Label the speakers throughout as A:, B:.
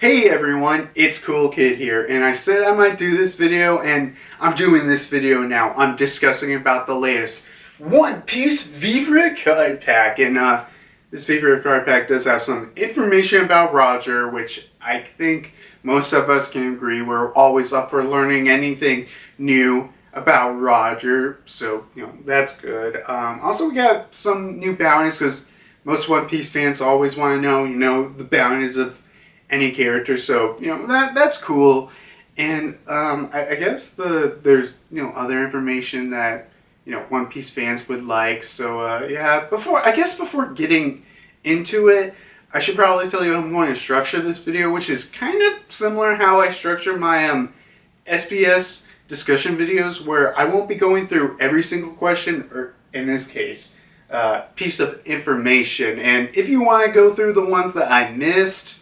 A: Hey everyone, it's Cool Kid here, and I said I might do this video, and I'm doing this video now. I'm discussing about the latest One Piece Vivre Card pack, and this Vivre Card pack does have some information about Roger, which I think most of us can agree we're always up for learning anything new about Roger, so that's good. Also, we got some new bounties because most One Piece fans always want to know, the bounties of any character, so that's cool. And I guess there's other information that One Piece fans would like. So yeah, before getting into it, I should probably tell you how I'm going to structure this video, which is kind of similar how I structure my SBS discussion videos, where I won't be going through every single question, or in this case, piece of information. And if you want to go through the ones that I missed,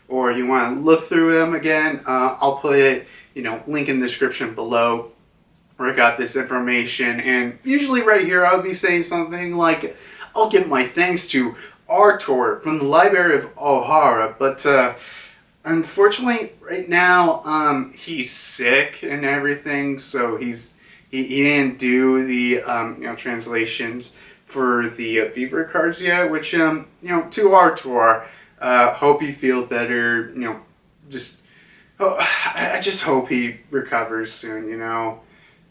A: or you want to look through them again, I'll put it, link in the description below where I got this information. And usually right here I'll be saying something like, I'll give my thanks to Arthur from the Library of Ohara, but unfortunately right now he's sick and everything, so he didn't do the translations for the Vivre cards yet, which to Arthur, hope you feel better. I just hope he recovers soon. Man,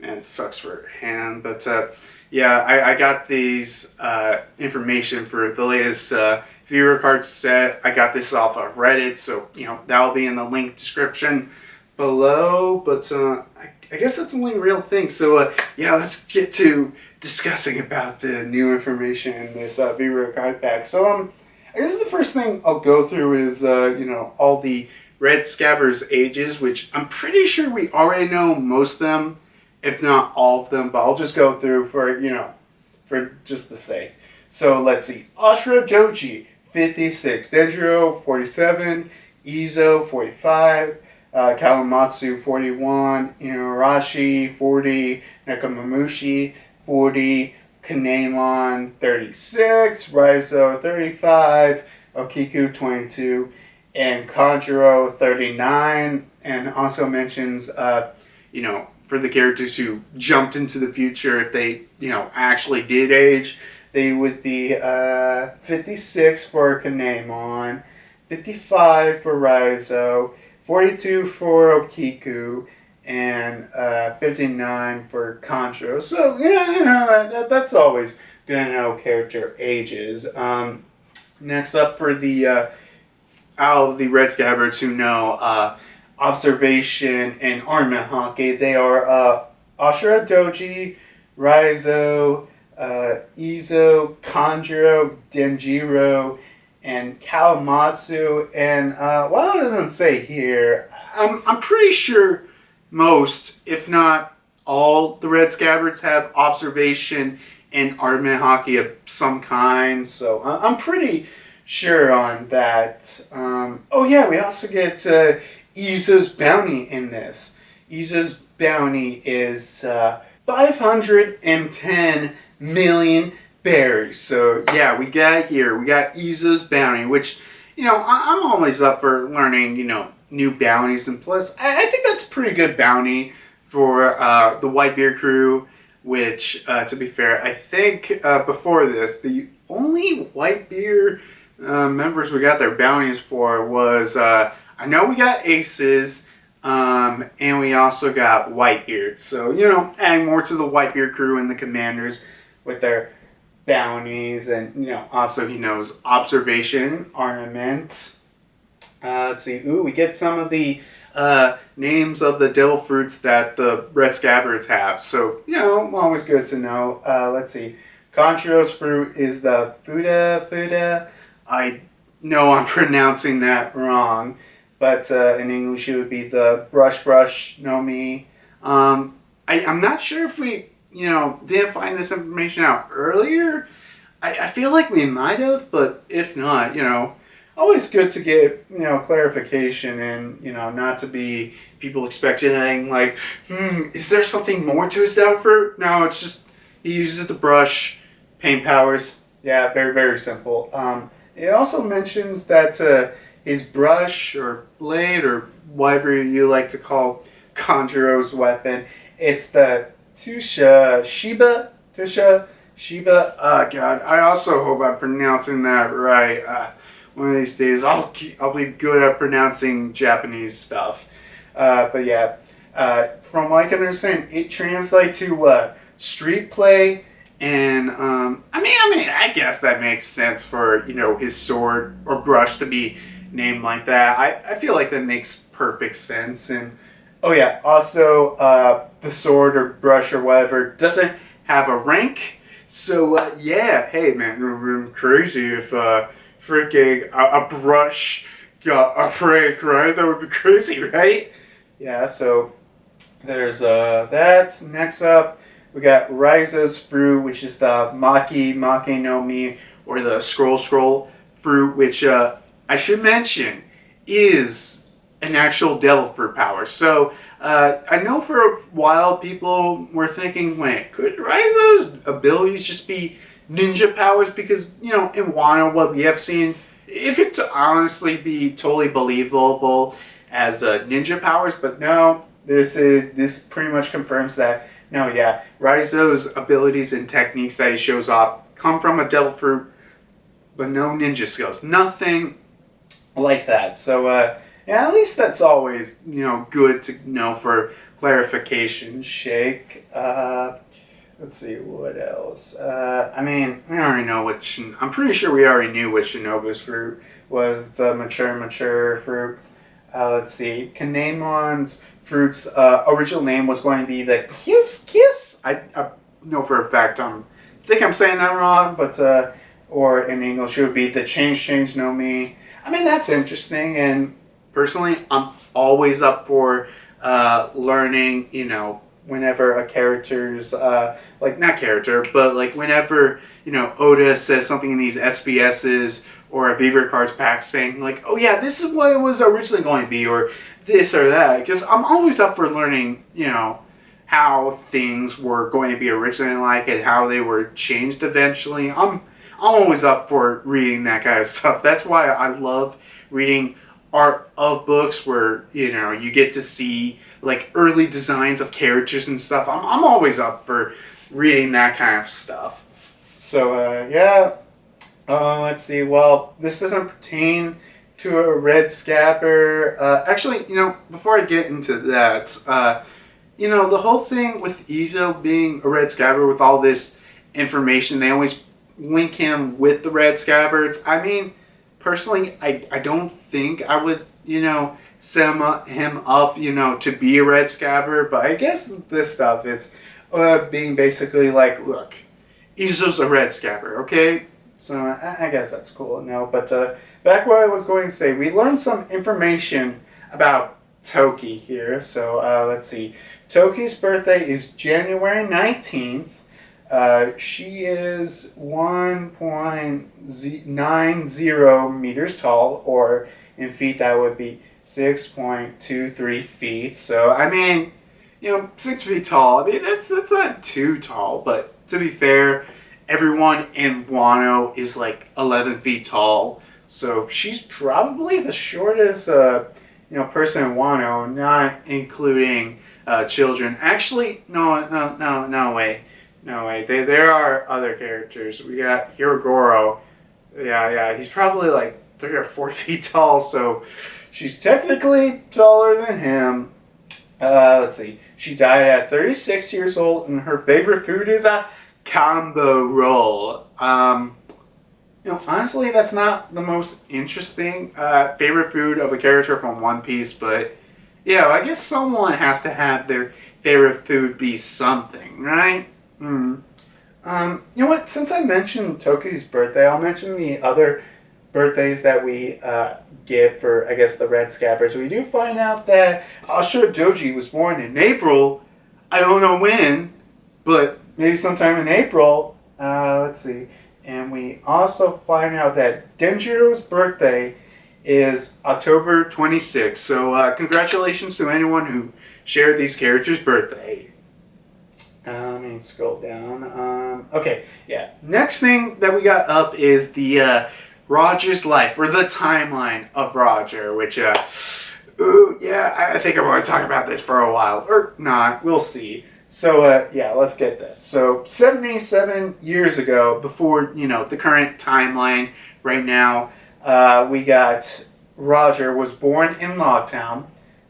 A: it sucks for him, but yeah, I got these information for the latest Vivre card set. I got this off of Reddit, so that'll be in the link description below. But I guess that's the only real thing. So yeah, let's get to discussing about the new information in this Vivre card pack. So I guess the first thing I'll go through is, all the Red Scabbers ages, which I'm pretty sure we already know most of them, if not all of them, but I'll just go through for just the sake. So let's see. Ashura Doji, 56. Denjiro, 47. Izo, 45. Kawamatsu, 41. Inuarashi, 40. Nekomamushi, 40. Kanamon, 36, Ryze, 35, Okiku, 22, and Kanjuro, 39, and also mentions, for the characters who jumped into the future, if they, actually did age, they would be 56 for Kanamon, 55 for Ryze, 42 for Okiku, and 59 for Kanjuro. So yeah, that's always good to know character ages. Next up, for the out of the Red Scabbards who know observation and armament hockey, they are Ashura Doji, Ryze, Izo, Kanjuro, Denjiro, and Kawamatsu. And while it doesn't say here, I'm pretty sure most, if not all, the Red Scabbards have observation and armament hockey of some kind, so I'm pretty sure on that. Oh yeah, we also get Izo's bounty in this. Izo's bounty is 510 million berries. So yeah, we got Izo's bounty, which, I'm always up for learning, new bounties, and plus I think that's a pretty good bounty for the Whitebeard crew, which to be fair, I think before this the only Whitebeard members we got their bounties for was I know we got Aces, and we also got Whitebeard, so adding more to the Whitebeard crew and the commanders with their bounties. And also he knows observation, armament. Let's see. Ooh, we get some of the names of the devil fruits that the Red Scabbards have. So, always good to know. Let's see. Kanjuro's fruit is the Fuda. I know I'm pronouncing that wrong, but in English it would be the Brush no Mi. I'm not sure if we, didn't find this information out earlier. I feel like we might have, but if not, always good to get, clarification, and, not to be people expecting, like, is there something more to his devil fruit? No, it's just, he uses the brush, paint powers. Yeah, very, very simple. It also mentions that his brush or blade or whatever you like to call Kanjuro's weapon. It's the Shiba. Oh God, I also hope I'm pronouncing that right. One of these days, I'll be good at pronouncing Japanese stuff. But yeah, from what I can understand, it translates to street play, and I guess that makes sense for his sword or brush to be named like that. I feel like that makes perfect sense. And oh yeah, also the sword or brush or whatever doesn't have a rank. So yeah, hey man, it would be crazy if freaking a brush got a rank, right? That would be crazy, right? Yeah. So there's that. Next up, we got Ryze's fruit, which is the Make no Mi, or the scroll fruit, which I should mention is an actual devil fruit power. So I know for a while people were thinking, wait, could Ryze's abilities just be ninja powers? Because in Wano, what we have seen, it could honestly be totally believable as ninja powers, but no, this pretty much confirms that. No, yeah, Ryze's abilities and techniques that he shows off come from a devil fruit, but no ninja skills, nothing like that. So yeah, at least that's always good to know for clarification. Shake. Let's see what else. We already know what. I'm pretty sure we already knew what Shinobu's fruit was. The mature fruit. Let's see. Kanemon's fruit's original name was going to be the kiss. I know for a fact. I think I'm saying that wrong, but or in English it would be the change no mi. That's interesting, and personally, I'm always up for learning. Whenever a character's not character, but whenever Oda says something in these SBSs or a Vivre Cards pack saying oh yeah, this is what it was originally going to be, or this or that, because I'm always up for learning how things were going to be originally and how they were changed eventually. I'm always up for reading that kind of stuff. That's why I love reading art of books where you get to see early designs of characters and stuff. I'm always up for reading that kind of stuff. So yeah, let's see. Well, this doesn't pertain to a red scabber. Actually, before I get into that, the whole thing with Izo being a red scabber, with all this information, they always link him with the red scabbards. Personally, I don't think I would, set him up, to be a red scabber. But I guess this stuff, it's being basically look, Izo's a red scabber, okay? So I guess that's cool. No, but back what I was going to say, we learned some information about Toki here. So let's see. Toki's birthday is January 19th. She is 1.90 meters tall, or in feet that would be 6.23 feet. So 6 feet tall. That's not too tall, but to be fair, everyone in Wano is 11 feet tall. So she's probably the shortest person in Wano, not including children. Actually, no way. No way. There are other characters. We got Hirogoro. Yeah. He's probably 3 or 4 feet tall, so she's technically taller than him. Let's see. She died at 36 years old, and her favorite food is a combo roll. Honestly, that's not the most interesting favorite food of a character from One Piece, but I guess someone has to have their favorite food be something, right? You know what? Since I mentioned Toki's birthday, I'll mention the other birthdays that we get for, I guess, the Red Scabbers. We do find out that Ashura Doji was born in April. I don't know when, but maybe sometime in April. Let's see. And we also find out that Denjiro's birthday is October 26th. So congratulations to anyone who shared these characters' birthday. Let me scroll down. Okay, yeah. Next thing that we got up is the Roger's life, or the timeline of Roger, which, ooh, yeah, I think I'm going to talk about this for a while. Or not, we'll see. So, yeah, let's get this. So, 77 years ago, before, the current timeline right now, we got Roger was born in Logtown.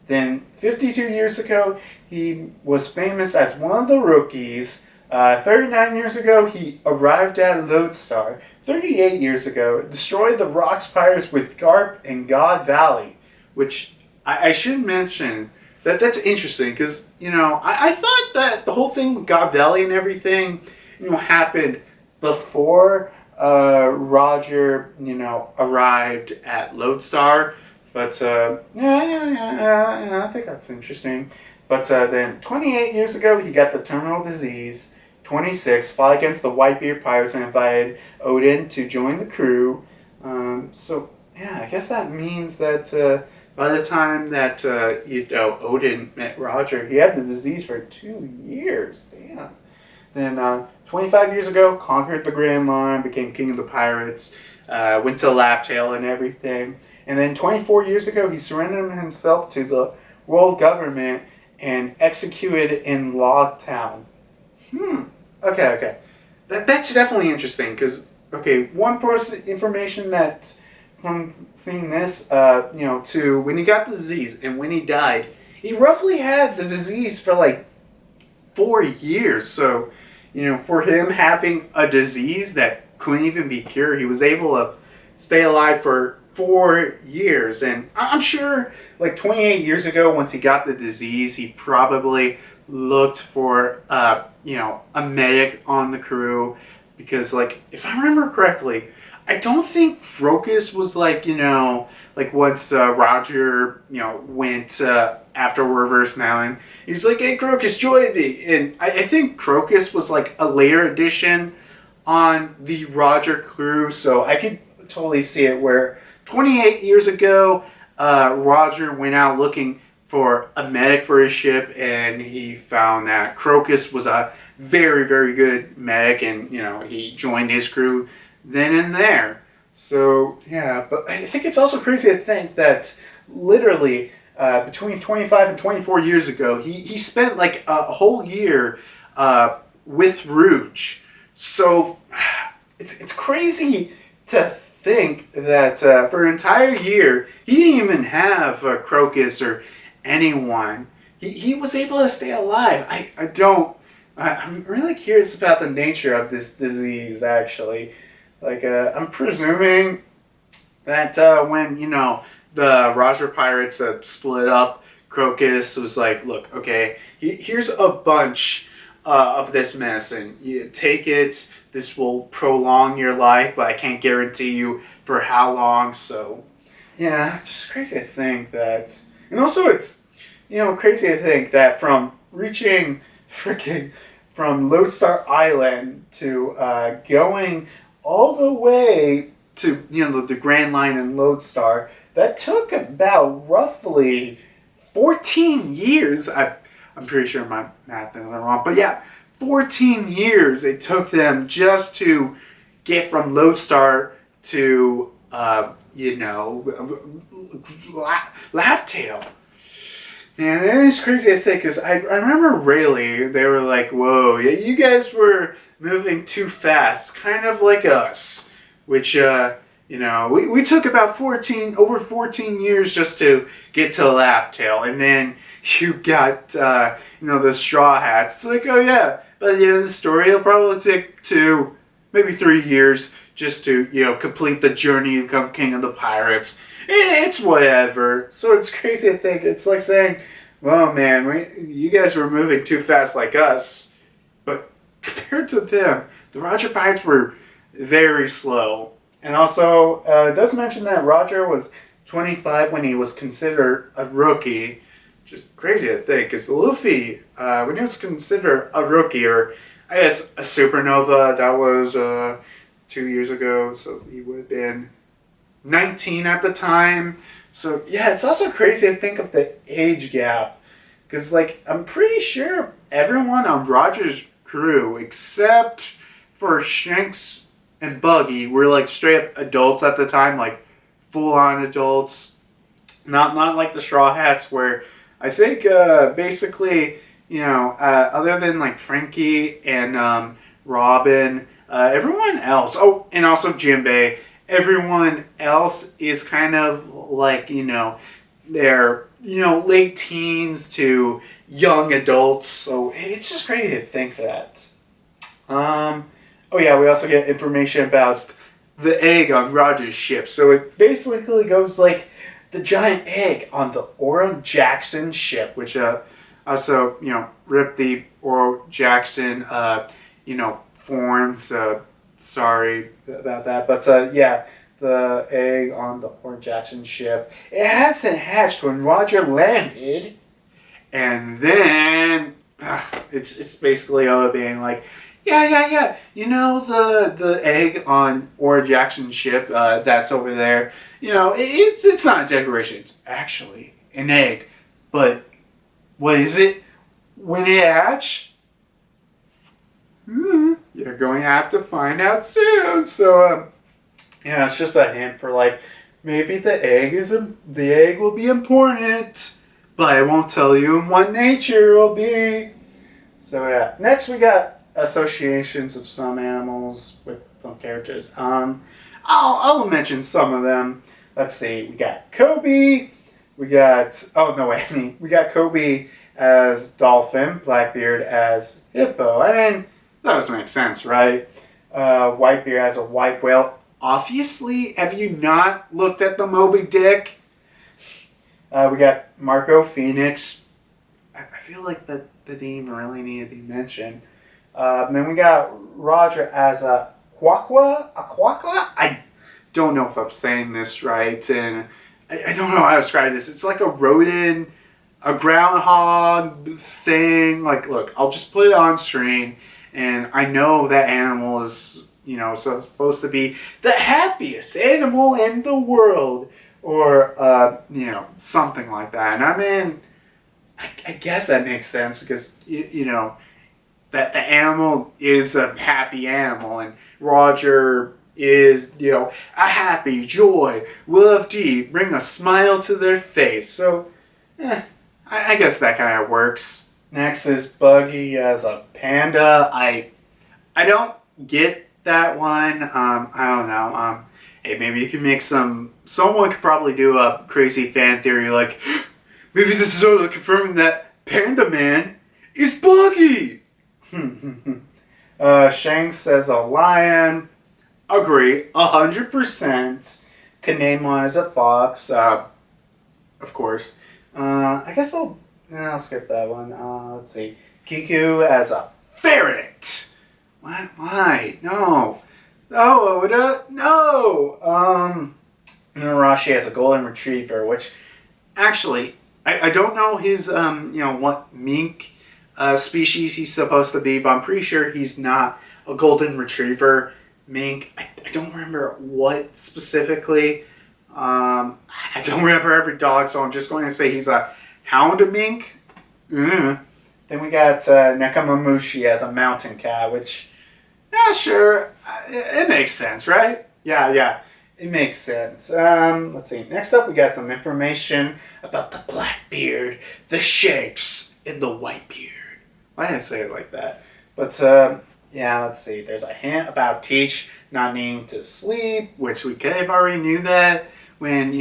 A: Then, 52 years ago, he was famous as one of the rookies. 39 years ago, he arrived at Lodestar. 38 years ago, destroyed the Rocks Pirates with Garp and God Valley, which I should mention that's interesting because, I thought that the whole thing with God Valley and everything, happened before Roger, arrived at Lodestar. But, yeah, I think that's interesting. But then 28 years ago, he got the terminal disease. 26, fought against the Whitebeard Pirates and invited Odin to join the crew. So, yeah, I guess that means that by the time that, Odin met Roger, he had the disease for 2 years. Damn. Then, 25 years ago, conquered the Grand Line, became king of the pirates, went to Laugh Tale and everything. And then 24 years ago, he surrendered himself to the world government and executed in Logtown. Okay. That's definitely interesting because, one person information that from seeing this, to when he got the disease and when he died, he roughly had the disease for like 4 years. So, for him having a disease that couldn't even be cured, he was able to stay alive for 4 years. And I'm sure like 28 years ago, once he got the disease, he probably looked for, a medic on the crew because, like, if I remember correctly, I don't think Crocus was like, once Roger, went after Reverse Mountain, he's like, hey, Crocus, join me. And I think Crocus was like a later addition on the Roger crew, so I could totally see it where 28 years ago, Roger went out looking for a medic for his ship, and he found that Crocus was a very, very good medic, and, he joined his crew then and there. So, yeah, but I think it's also crazy to think that literally between 25 and 24 years ago, he spent like a whole year with Rouge. So, it's crazy to think that for an entire year, he didn't even have Crocus or anyone. He was able to stay alive. I'm really curious about the nature of this disease, actually. Like, I'm presuming that when, the Roger Pirates split up, Crocus was like, look, okay, here's a bunch of this medicine. You take it. This will prolong your life, but I can't guarantee you for how long. So, yeah, it's just crazy to think that. And also, it's, crazy to think that from reaching from Lodestar Island to going all the way to, the Grand Line and Lodestar, that took about roughly 14 years. I'm pretty sure my math is wrong, but yeah, 14 years it took them just to get from Lodestar to, Laugh Tale. And it's crazy to think, because I remember Rayleigh, they were like, whoa, yeah, you guys were moving too fast, kind of like us. Which, we took about over 14 years just to get to Laugh Tale. And then you got, the Straw Hats. It's like, oh yeah, by the end of the story, it'll probably take 2, maybe 3 years just to, complete the journey to become King of the Pirates. It's whatever. So it's crazy to think. It's like saying, well, man, you guys were moving too fast like us. But compared to them, the Roger Pirates were very slow. And also, it does mention that Roger was 25 when he was considered a rookie. Just crazy to think. Because Luffy, when he was considered a rookie, or I guess a supernova, that was 2 years ago. So he would have been 19 at the time. So yeah, it's also crazy to think of the age gap, because like I'm pretty sure everyone on Roger's crew except for Shanks and Buggy were like straight up adults at the time, like full on adults. Not like the Straw Hats, where I think basically, other than like Frankie and Robin, everyone else, oh, and also Jinbei, everyone else is kind of like, they're, late teens to young adults. So it's just crazy to think that. Oh yeah, we also get information about the egg on Roger's ship. So it basically goes like the giant egg on the Oro Jackson ship, which also, ripped the Oro Jackson, forms. Sorry about that. But yeah, the egg on the Oro Jackson ship. It hasn't hatched when Roger landed. And then it's basically being like, yeah. The egg on Oro Jackson's ship that's over there. It's not a decoration. It's actually an egg. But what is it when it hatch? You're going to have to find out soon. So it's just a hint for like maybe the egg will be important, but I won't tell you what nature will be. So yeah, next we got associations of some animals with some characters. I'll mention some of them. Let's see. We got Kobe. We got Kobe as dolphin, Blackbeard as hippo. I mean, that doesn't make sense, right? Whitebeard as a white whale. Obviously, have you not looked at the Moby Dick? We got Marco Phoenix. I feel like that didn't even really need to be mentioned. Then we got Roger as a Quaqua. I don't know if I'm saying this right, and I don't know how to describe this. It's like a rodent, a groundhog thing. Like, look, I'll just put it on screen, and I know that animal is, supposed to be the happiest animal in the world, or, something like that. And I mean, I guess that makes sense because, that the animal is a happy animal, and Roger is, a happy, joy, love deep, bring a smile to their face. So, I guess that kind of works. Next is Buggy as a panda. I don't get that one. I don't know. Hey, maybe you can make someone could probably do a crazy fan theory like, maybe this is sort of confirming that Panda Man is Buggy. Shanks as a lion. Agree, 100%. Can name one as a fox. Of course. I guess I'll skip that one. Let's see. Kiku as a ferret. What? Why? No. No. Narashi as a golden retriever, which actually I don't know his what mink species he's supposed to be, but I'm pretty sure he's not a golden retriever mink. I don't remember what specifically. I don't remember every dog, so I'm just going to say he's a hound mink. Then we got Nekamamushi as a mountain cat, which, yeah, sure, it makes sense, right? Yeah, it makes sense. Let's see. Next up, we got some information about the Blackbeard, the Shanks, and the Whitebeard. Why did I say it like that? But, yeah, let's see. There's a hint about Teach not needing to sleep, which we kind of already knew that when,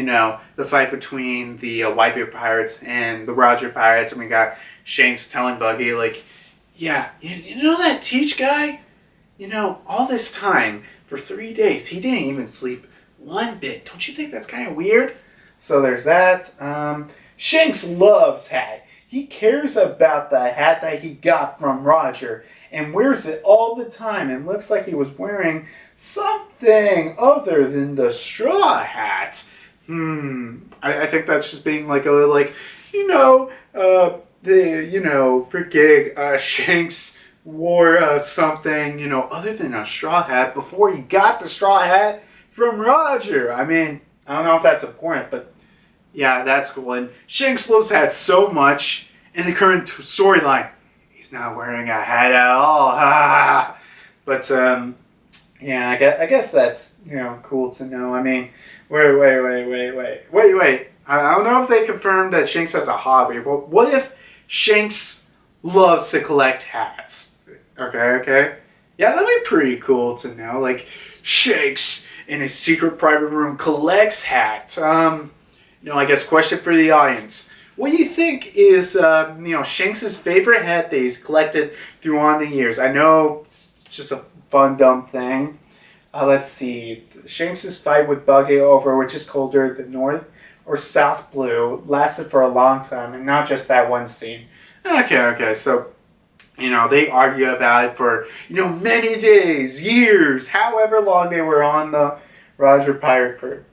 A: the fight between the Whitebeard pirates and the Roger pirates, and we got Shanks telling Buggy, like, yeah, you know that Teach guy? All this time, for 3 days, he didn't even sleep one bit. Don't you think that's kind of weird? So there's that. Shanks loves hat. He cares about the hat that he got from Roger and wears it all the time and looks like he was wearing something other than the straw hat. I think that's just being like a little like, for gig, Shanks wore something, other than a straw hat before he got the straw hat from Roger. I mean, I don't know if that's important, but yeah, that's cool. And Shanks loves hats so much in the current storyline. He's not wearing a hat at all. But Yeah, I guess that's, cool to know. I mean, wait. I don't know if they confirmed that Shanks has a hobby, but what if Shanks loves to collect hats? Okay. Yeah, that'd be pretty cool to know. Like, Shanks in his secret private room collects hats. I guess question for the audience. What do you think is, Shanks' favorite hat that he's collected through on the years? I know it's just a fun, dumb thing. Let's see. Shanks' fight with Buggy over which is colder, the North or South Blue, lasted for a long time, and not just that one scene. Okay. So, they argue about it for, many days, years, however long they were on the Roger Pirate crew.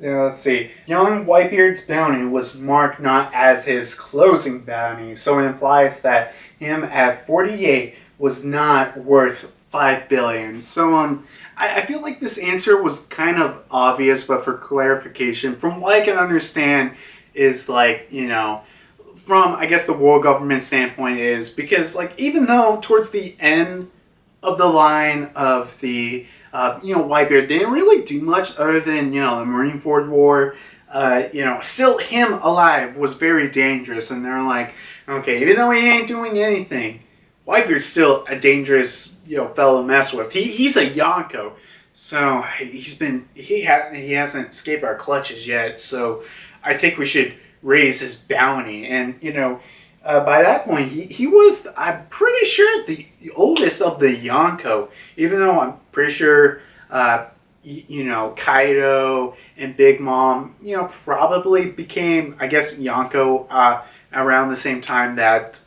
A: Let's see. Young Whitebeard's bounty was marked not as his closing bounty, so it implies that him at 48 was not worth $5 billion. So, I feel like this answer was kind of obvious, but for clarification, from what I can understand, is like, from, I guess, the world government standpoint is, because, like, even though towards the end of the line of the, Whitebeard didn't really do much other than, the Marineford War, still him alive was very dangerous, and they're like, okay, even though he ain't doing anything, Whitebeard's still a dangerous, fellow to mess with. He's a Yonko, so he hasn't escaped our clutches yet. So I think we should raise his bounty. And by that point, he was, I'm pretty sure, the oldest of the Yonko. Even though I'm pretty sure, Kaido and Big Mom, probably became, I guess, Yonko around the same time that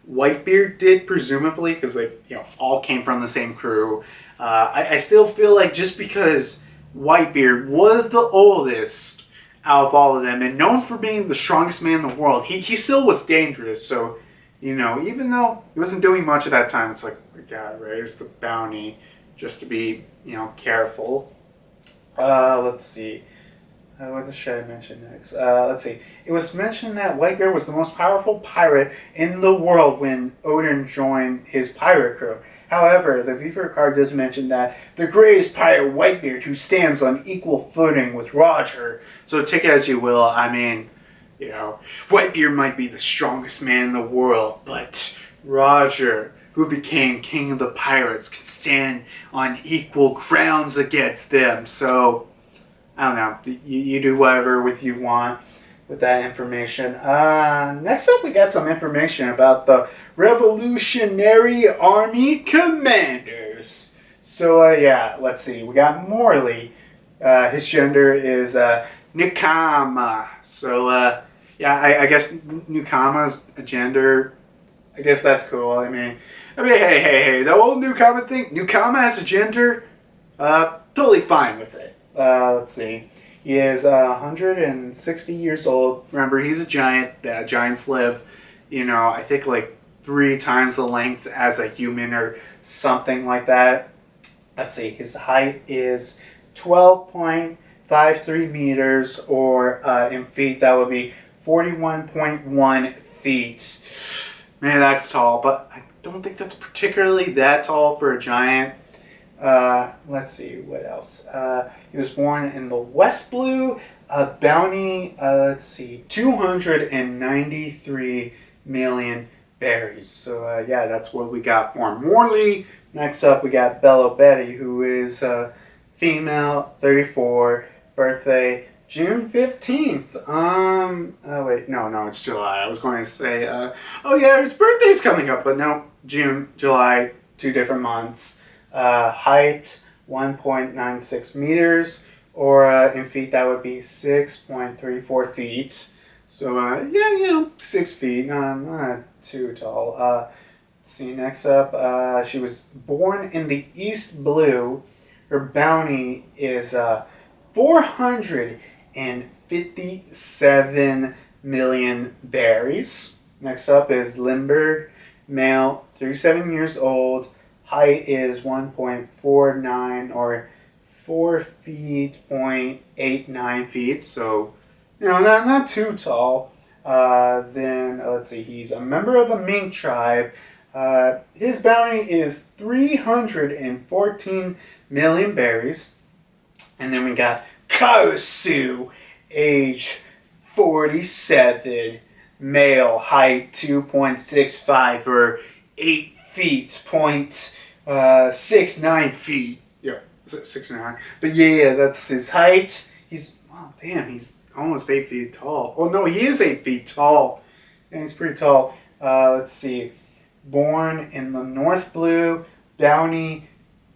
A: Whitebeard did, presumably, because they all came from the same crew. I still feel like just because Whitebeard was the oldest out of all of them and known for being the strongest man in the world, he still was dangerous. So, even though he wasn't doing much at that time, it's like, we gotta raise the bounty just to be, careful. Let's see. What should I mention next? Let's see. It was mentioned that Whitebeard was the most powerful pirate in the world when Odin joined his pirate crew. However, the Vivre Card does mention that the greatest pirate Whitebeard who stands on equal footing with Roger. So take it as you will. I mean, Whitebeard might be the strongest man in the world, but Roger, who became king of the pirates, can stand on equal grounds against them. So I don't know. You do whatever with you want with that information. Next up, we got some information about the Revolutionary Army Commanders. So, let's see. We got Morley. His gender is Nukama. So, I guess Nukama's a gender. I guess that's cool. I mean, hey. The old Nukama thing. Nukama has a gender. Totally fine with it. Let's see. He is 160 years old. Remember, he's a giant. Giants live, I think like 3 times the length as a human or something like that. Let's see. His height is 12.53 meters, or in feet, that would be 41.1 feet. Man, that's tall, but I don't think that's particularly that tall for a giant. Let's see, what else? He was born in the West Blue, bounty, 293 million berries. So, that's what we got for Morley. Next up, we got Bello Betty, who is female, 34, birthday June 15th. It's July. I was going to say, his birthday's coming up, but no, June, July, 2 different months. Height 1.96 meters, or in feet that would be 6.34 feet. So 6 feet, not too tall. Let's see, next up, she was born in the East Blue. Her bounty is 457 million berries. Next up is Lindbergh Male, 37 years old. Height is 1.49 or 4 feet, 0.89 feet. So, not too tall. Then, let's see, he's a member of the Mink tribe. His bounty is 314 million berries. And then we got Kosu, age 47, male, height 2.65 or 8 feet, 0.69 feet. Yeah, is it 6'9"? But yeah, that's his height. He's, oh damn, he's almost 8 feet tall. Oh no, he is 8 feet tall. Yeah, he's pretty tall. Let's see. Born in the North Blue, bounty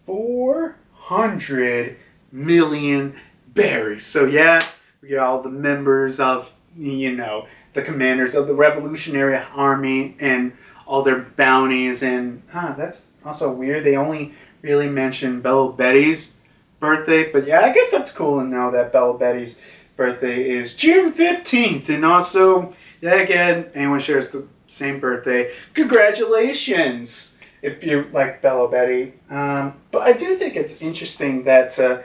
A: 400 million berries. So yeah, we get all the members of, the commanders of the Revolutionary Army and all their bounties. And that's also weird. They only really mention Bella Betty's birthday. But yeah, I guess that's cool to know that Bella Betty's birthday is June 15th. And also, yeah, again, anyone shares the same birthday, congratulations if you like Bella Betty. But I do think it's interesting that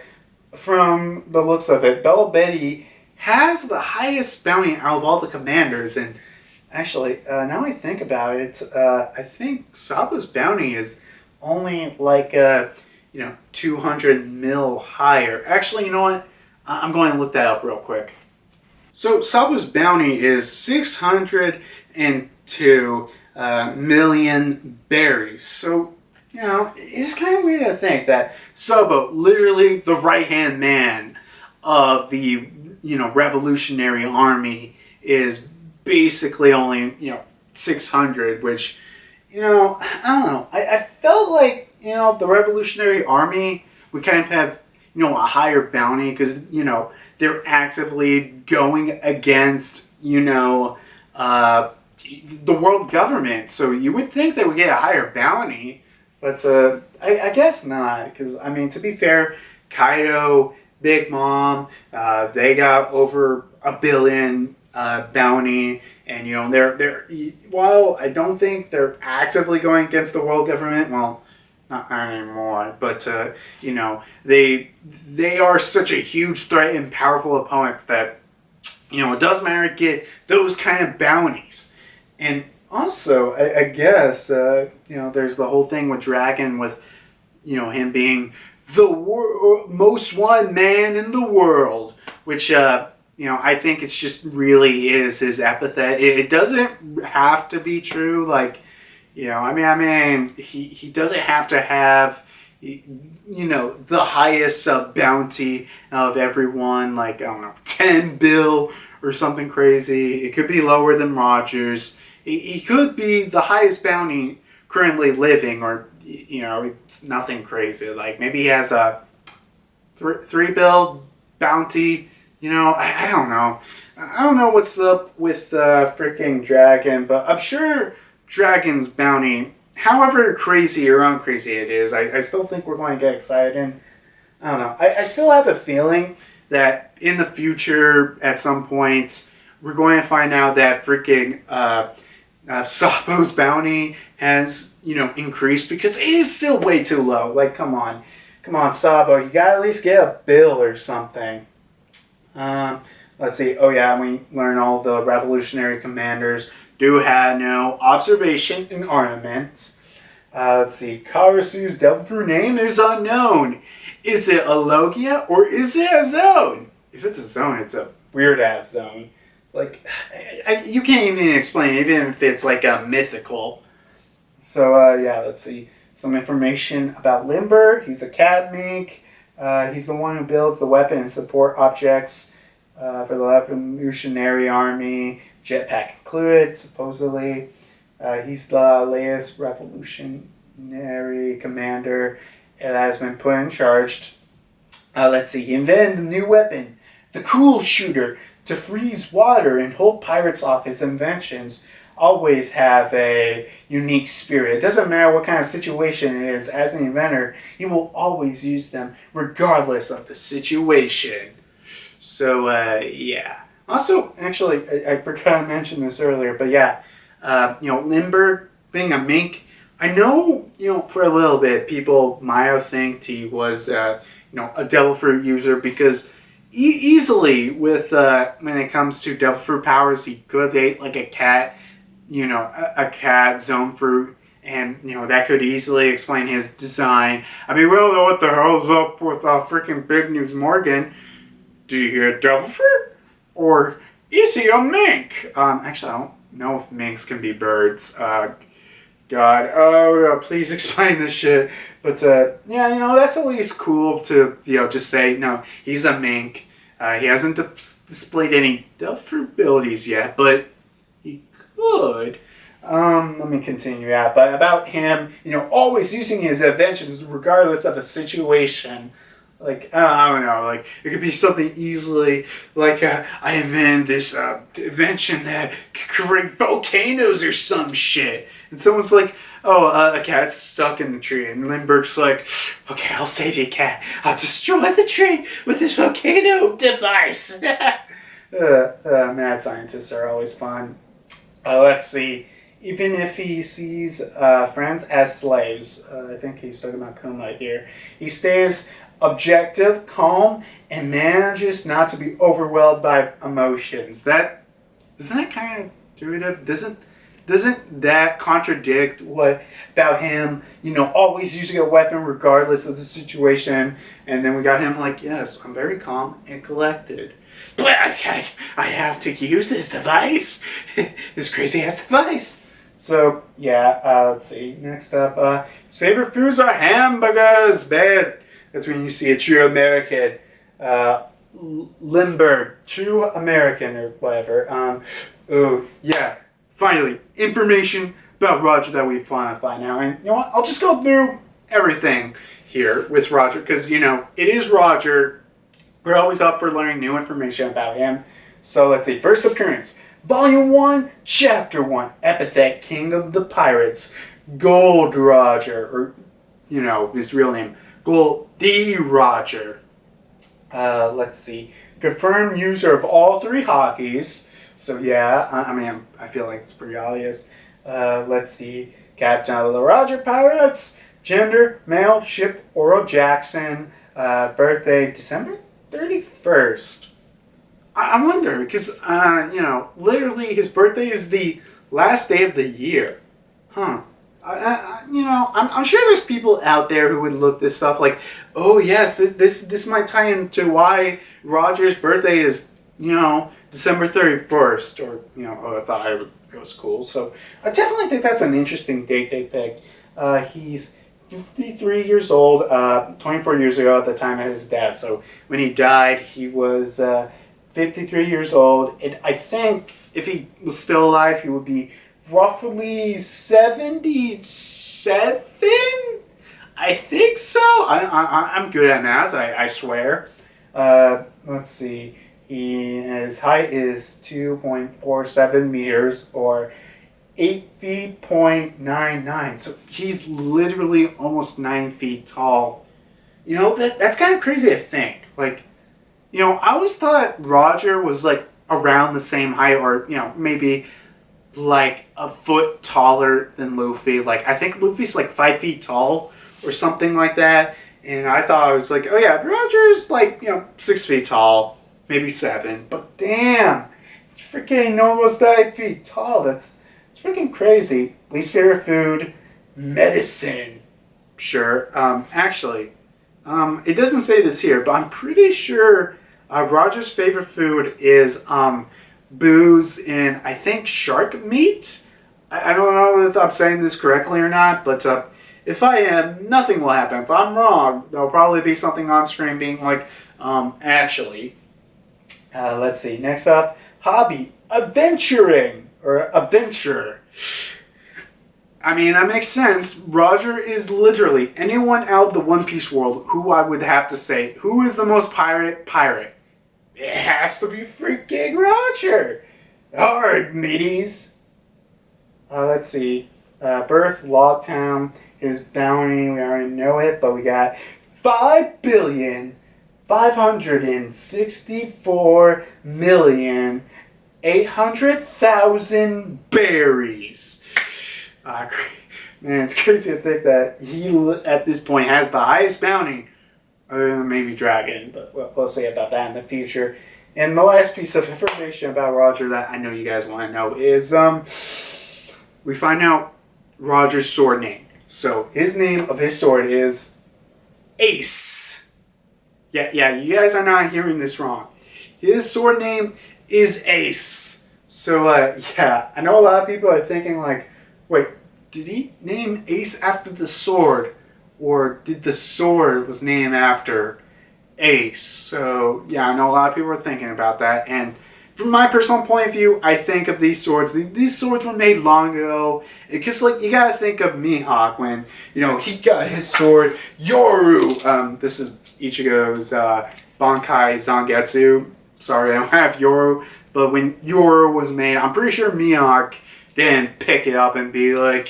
A: from the looks of it, Bella Betty has the highest bounty out of all the commanders. And actually, now I think about it, I think Sabo's bounty is only like 200 mil higher. Actually, you know what? I'm going to look that up real quick. So Sabo's bounty is 602 million berries. So, it's kind of weird to think that Sabo, literally the right-hand man of the, Revolutionary Army, is basically only, 600, which, I don't know. I felt like, the Revolutionary Army would kind of have, a higher bounty because, they're actively going against, the world government. So you would think they would get a higher bounty, but I guess not. Because, to be fair, Kaido, Big Mom, they got over $1 billion bounty. And, they're while I don't think they're actively going against the world government, well, not anymore, but, they are such a huge threat and powerful opponents that, it does matter to get those kind of bounties. And also, I guess, there's the whole thing with Dragon with, him being the most wanted man in the world, which, I think it's just really is his epithet. It doesn't have to be true, like, he doesn't have to have, the highest bounty of everyone, like, I don't know, 10 bill or something crazy. It could be lower than Rogers. He could be the highest bounty currently living, or, it's nothing crazy. Like, maybe he has a 3 bill bounty, I don't know. I don't know what's up with freaking Dragon, but I'm sure Dragon's bounty, however crazy or uncrazy it is, I still think we're going to get excited. And I don't know. I still have a feeling that in the future, at some point, we're going to find out that freaking Sabo's bounty has, increased, because it is still way too low. Like, come on, Sabo, you gotta at least get a bill or something. Let's see. Oh yeah, we learn all the revolutionary commanders do have no observation and armament. Let's see. Karasu's devil fruit name is unknown. Is it a Logia or is it a zone? If it's a zone, it's a weird-ass zone. Like, you can't even explain it, even if it's like a mythical. So, yeah, let's see. Some information about Lindbergh. He's a Cadmeek. He's the one who builds the weapon and support objects for the Revolutionary Army. Jetpack included, supposedly. He's the latest revolutionary commander that has been put in charge. Let's see. He invented the new weapon, the Cool Shooter, to freeze water and hold pirates off. His inventions always have a unique spirit. It doesn't matter what kind of situation it is. As an inventor, he will always use them regardless of the situation. So, yeah. Also, actually, I forgot to mention this earlier, but yeah, Lindbergh being a mink, I know, for a little bit, people might have think he was, a devil fruit user, because easily with, when it comes to devil fruit powers, he could have ate like a cat, a cat, zone fruit, And, that could easily explain his design. I mean, we don't know what the hell's up with freaking Big News Morgan. Do you hear a devil fruit? Or is he a mink? Actually, I don't know if minks can be birds. God, please explain this shit. But, that's at least cool to, just say, no, he's a mink. He hasn't displayed any devil fruit abilities yet, but he could. Let me continue out. But about him, always using his inventions regardless of a situation. Like, I don't know, like, it could be something easily, like, I invented this invention that could create volcanoes or some shit. And someone's like, a cat's stuck in the tree. And Lindbergh's like, okay, I'll save you, cat. I'll destroy the tree with this volcano device. Mad scientists are always fun. Let's see. Even if he sees friends as slaves, I think he's talking about Kunlite here, he stays objective, calm, and manages not to be overwhelmed by emotions. Isn't that kind of intuitive? Doesn't that contradict what about him, always using a weapon regardless of the situation? And then we got him like, yes, I'm very calm and collected. But I have to use this device. This crazy ass device. So, let's see. Next up, his favorite foods are hamburgers. Bad. That's when you see a true American. Lindbergh, true American or whatever. Finally, information about Roger that we want to find out. And you know what? I'll just go through everything here with Roger because, it is Roger. We're always up for learning new information about him. So let's see. First appearance. Volume 1, Chapter 1. Epithet, King of the Pirates. Gold Roger. Or, his real name. Gold D. Roger. Let's see. Confirmed user of all 3 hockeys. So I feel like it's pretty obvious. Let's see. Captain of the Roger Pirates. Gender, male, ship, Oro Jackson. Birthday, December 31st. I wonder, because, literally his birthday is the last day of the year. Huh. I'm sure there's people out there who would look this stuff like, oh yes, this might tie into why Roger's birthday is, December 31st, or, I thought it was cool. So I definitely think that's an interesting date they picked. He's 53 years old, 24 years ago at the time of his death. So when he died, he was 53 years old. And I think if he was still alive, he would be roughly 77? I think so. I'm good at math, I swear. Let's see. His height is 2.47 meters or 8 feet 0.99. So he's literally almost 9 feet tall. That's kind of crazy to think. Like, I always thought Roger was like around the same height or, maybe like a foot taller than Luffy. Like, I think Luffy's like 5 feet tall or something like that. And I thought I was like, oh yeah, Roger's like, 6 feet tall, maybe 7. But damn, he's freaking almost 9 feet tall. It's freaking crazy. Least favorite food, medicine. Sure. Actually, it doesn't say this here, but I'm pretty sure Roger's favorite food is booze and I think shark meat. I don't know if I'm saying this correctly or not, but if I am, nothing will happen. If I'm wrong, there'll probably be something on screen being like, actually. Let's see. Next up, hobby, adventuring or adventure. I mean, that makes sense. Roger is literally anyone out of the One Piece world who I would have to say, who is the most pirate? It has to be freaking Roger. Alright, mateys. Let's see. Birth, Logtown, his bounty, we already know it, but we got 5,564,800,000 berries. Man, it's crazy to think that he, at this point, has the highest bounty. Maybe Dragon, but we'll see about that in the future. And the last piece of information about Roger that I know you guys want to know is, we find out Roger's sword name. So his name of his sword is Ace. Yeah, you guys are not hearing this wrong. His sword name is Ace. So, yeah, I know a lot of people are thinking like, wait, did he name Ace after the sword? Or did the sword was named after Ace? So, yeah, I know a lot of people are thinking about that. And from my personal point of view, I think of these swords. These swords were made long ago. Because, like, you gotta think of Mihawk when, you know, he got his sword, Yoru. This is Ichigo's Bankai Zangetsu. Sorry, I don't have Yoru. But when Yoru was made, I'm pretty sure Mihawk didn't pick it up and be like,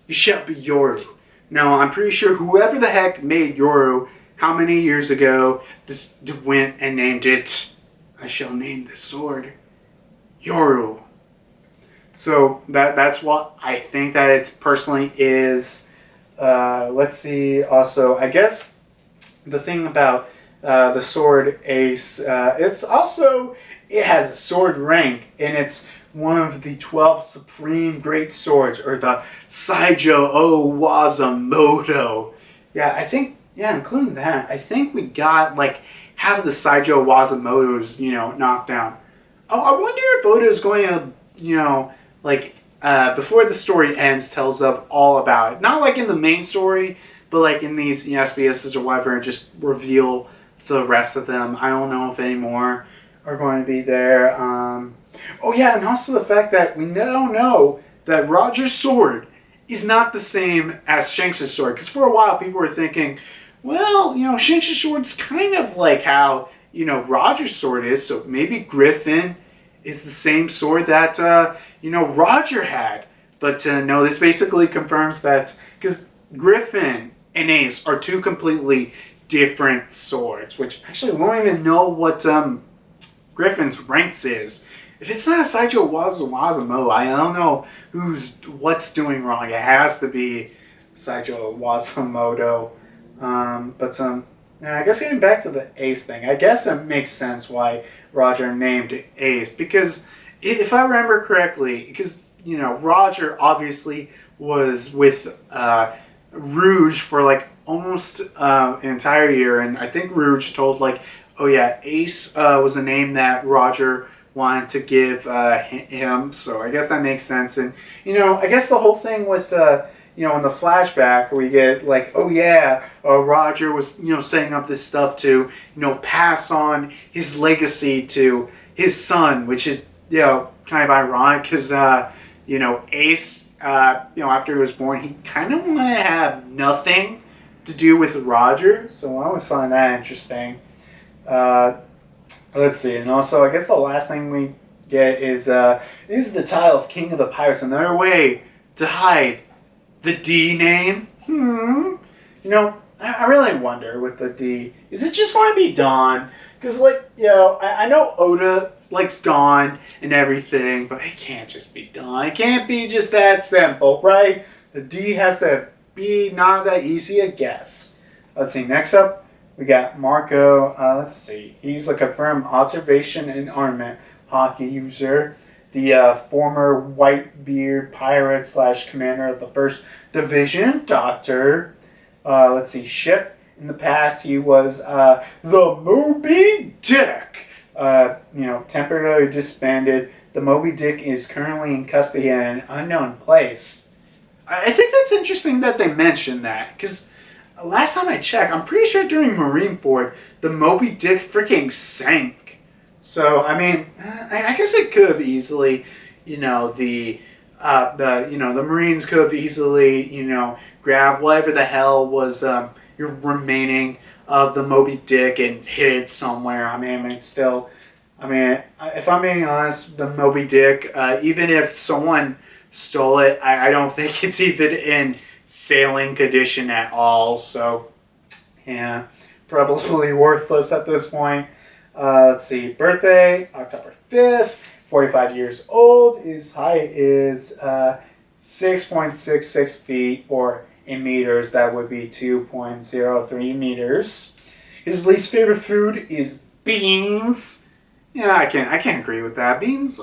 A: you shall be Yoru. No, I'm pretty sure whoever the heck made Yoru, how many years ago, just went and named it, I shall name this sword Yoru. So that's what I think that it personally is. Let's see. Also, I guess the thing about the sword Ace, it's also, it has a sword rank, and it's one of the 12 supreme great swords, or the Saijo O Wazamoto. Yeah, I think, yeah, including that, I think we got like half of the Saijo Wazamotos, you know, knocked down. Oh, I wonder if Oda's going to, you know, like, before the story ends, tells us all about it. Not like in the main story, but like in these, you know, SBSs or whatever, and just reveal the rest of them. I don't know if any more are going to be there. Oh yeah, and also the fact that we now know that Roger's sword is not the same as Shanks' sword. Because for a while people were thinking, well, you know, Shanks' sword's kind of like how, you know, Roger's sword is. So maybe Griffin is the same sword that, you know, Roger had. But no, this basically confirms that, because Griffin and Ace are two completely different swords, which actually we won't even know what Griffin's ranks is. If it's not a Saijo Wazamo, I don't know what's doing wrong. It has to be Saijo Wazamoto. Yeah, I guess getting back to the Ace thing, I guess it makes sense why Roger named it Ace, because if I remember correctly, because, you know, Roger obviously was with Rouge for like almost an entire year, and I think Rouge told like, oh yeah, Ace was a name that Roger wanted to give him, so I guess that makes sense. And, you know, I guess the whole thing with, you know, in the flashback, we get like, oh yeah, Roger was, you know, setting up this stuff to, you know, pass on his legacy to his son, which is, you know, kind of ironic, because, you know, Ace, you know, after he was born, he kind of wanted to have nothing to do with Roger, so I always find that interesting. Let's see, and also I guess the last thing we get is the title of King of the Pirates. Another way to hide the D name. You know, I really wonder with the D. Is it just going to be Dawn? Because, like, you know, I know Oda likes Dawn and everything, but it can't just be Dawn. It can't be just that simple, right? The D has to be not that easy a guess. Let's see, next up, we got Marco. Let's see. He's a confirmed observation and armament hockey user. The former Whitebeard pirate / commander of the 1st Division. Doctor. Let's see. Ship. In the past, he was the Moby Dick. You know, temporarily disbanded. The Moby Dick is currently in custody in an unknown place. I think that's interesting that they mentioned that, because last time I checked, I'm pretty sure during Marineford, the Moby Dick freaking sank. So, I mean, I guess it could have easily, you know, the Marines could have easily, you know, grabbed whatever the hell was your remaining of the Moby Dick and hid it somewhere. I mean, still, if I'm being honest, the Moby Dick, even if someone stole it, I don't think it's even in sailing condition at all, so yeah, probably worthless at this point. Let's see, birthday, October 5th, 45 years old. His height is 6.66 feet, or in meters, that would be 2.03 meters. His least favorite food is beans. Yeah, I can't agree with that. Beans,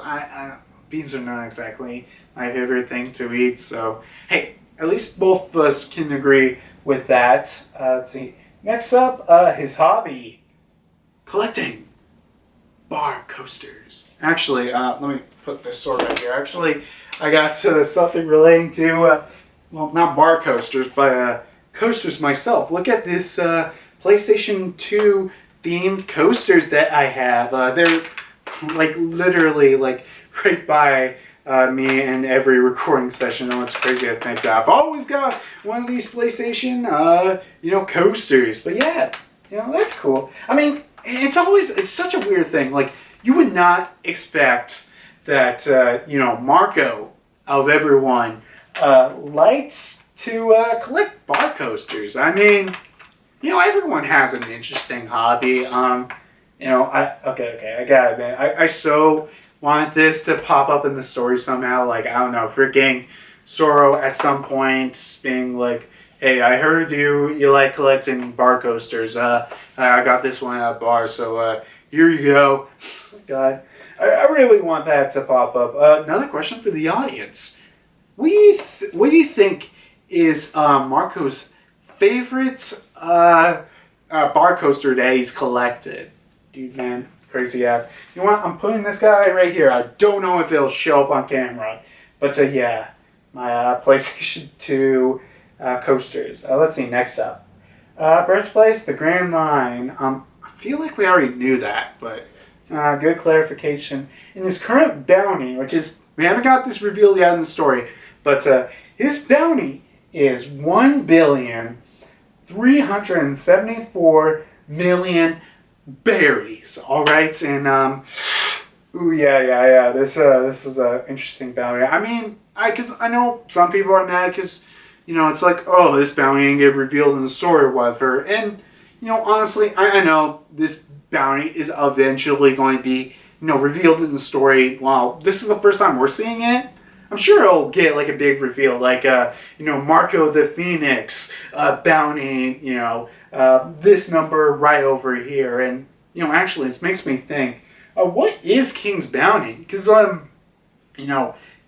A: beans are not exactly my favorite thing to eat. So, hey, at least both of us can agree with that. Let's see. Next up, his hobby, collecting bar coasters. Actually, let me put this sword right here. Actually, I got something relating to, well, not bar coasters, but coasters myself. Look at this PlayStation 2 themed coasters that I have. They're like literally like right by me in every recording session. Oh, it's crazy to think that I've always got one of these PlayStation, coasters. But yeah, that's cool. I mean, it's such a weird thing. Like, you would not expect that, Marco, out of everyone, likes to collect bar coasters. I mean, everyone has an interesting hobby. I gotta admit, I so want this to pop up in the story somehow. Like, I don't know, freaking Zoro at some point being like, hey, I heard you like collecting bar coasters. I got this one at a bar, so here you go. God, I really want that to pop up. Another question for the audience. What do you think is Marco's favorite bar coaster that he's collected? Dude, man, crazy ass. You know what? I'm putting this guy right here. I don't know if it'll show up on camera. But yeah, my PlayStation 2 coasters. Let's see, next up. Birthplace, the Grand Line. I feel like we already knew that, but good clarification. In his current bounty, which is, we haven't got this revealed yet in the story, but his bounty is 1,374,000,000 berries. All right, and this is an interesting bounty. I mean, because I know some people are mad because it's like, oh, this bounty didn't get revealed in the story or whatever. And honestly, I know this bounty is eventually going to be revealed in the story. Wow, this is the first time we're seeing it. I'm sure it'll get like a big reveal, like Marco the Phoenix bounty, this number right over here. And actually, this makes me think, what is King's bounty? Because